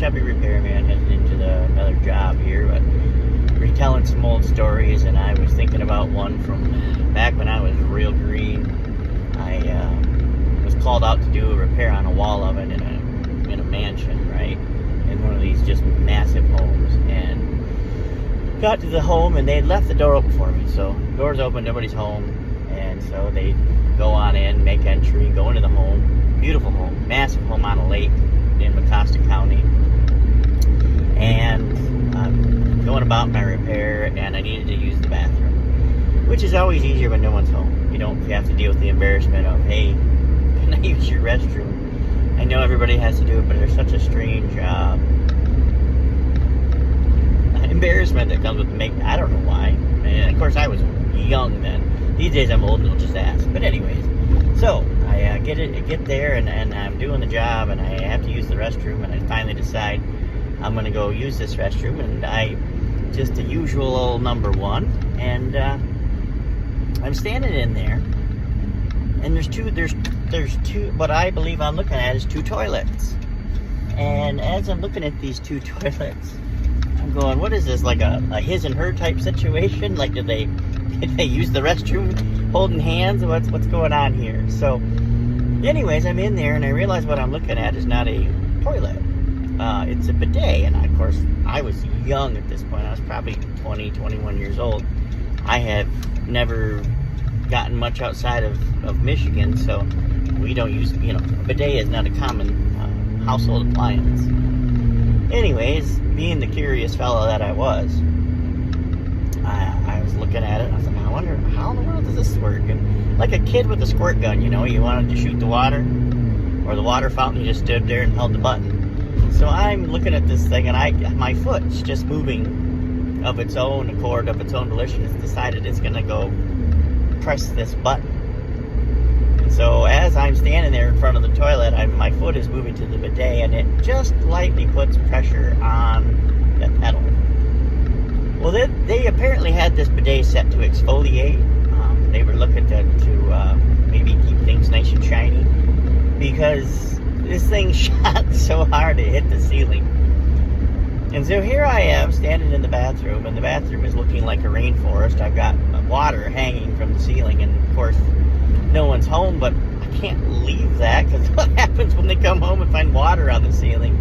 chubby repairman heading into another job here, but retelling some old stories, and I was thinking about one from back when I was real green. I was called out to do a repair on a wall oven in a mansion, right? In one of these just massive homes, and got to the home, and they had left the door open for me. So door's open, nobody's home, and so they go on in, make entry, go into the home. Beautiful home, massive home on a lake in Mecosta County. And I'm going about my repair, and I needed to use the bathroom, which is always easier when no one's home. You don't have to deal with the embarrassment of, hey, can I use your restroom? I know everybody has to do it, but there's such a strange embarrassment that comes with making. I don't know why. And of course, I was young then. These days, I'm old and I'll just ask. But anyways, so I get there, and I'm doing the job, and I have to use the restroom, and I finally decide I'm going to go use this restroom, and I just the usual old number one, and I'm standing in there, and there's two, what I believe I'm looking at is two toilets, and as I'm looking at these two toilets, I'm going, what is this, like a his and her type situation? Like, did they use the restroom holding hands? What's going on here? So anyways, I'm in there, and I realize what I'm looking at is not a toilet. It's a bidet. And of course, I was young at this point. I was probably 20, 21 years old. I have never gotten much outside of Michigan, so we don't use, a bidet is not a common household appliance. Anyways, being the curious fellow that I was, I was looking at it, and I was like, I wonder, how in the world does this work? And like a kid with a squirt gun, you wanted to shoot the water, or the water fountain, you just stood there and held the button. So I'm looking at this thing, and my foot's just moving of its own accord, of its own volition. It's decided it's going to go press this button. And so as I'm standing there in front of the toilet, my foot is moving to the bidet, and it just lightly puts pressure on the pedal. Well, they apparently had this bidet set to exfoliate. They were looking to maybe keep things nice and shiny, because this thing shot so hard it hit the ceiling. And so here I am standing in the bathroom, and the bathroom is looking like a rainforest. I've got water hanging from the ceiling, and of course, no one's home, but I can't leave that, because what happens when they come home and find water on the ceiling?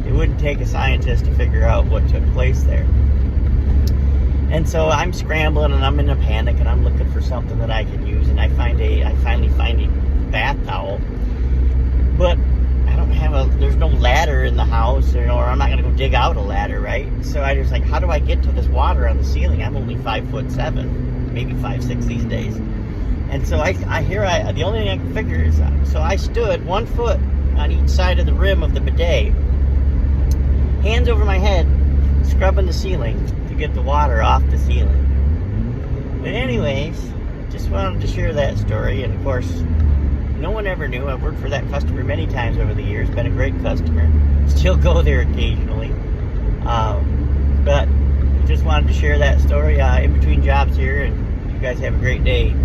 It wouldn't take a scientist to figure out what took place there. And so I'm scrambling, and I'm in a panic, and I'm looking for something that I can use, and I finally find a bath towel. But I don't have there's no ladder in the house, or I'm not going to go dig out a ladder, right? So I was like, how do I get to this water on the ceiling? I'm only 5'7", maybe 5'6" these days. And so the only thing I can figure is, so I stood 1 foot on each side of the rim of the bidet, hands over my head, scrubbing the ceiling to get the water off the ceiling. But anyways, just wanted to share that story, and of course, no one ever knew. I've worked for that customer many times over the years, been a great customer, still go there occasionally. But just wanted to share that story in between jobs here, and you guys have a great day.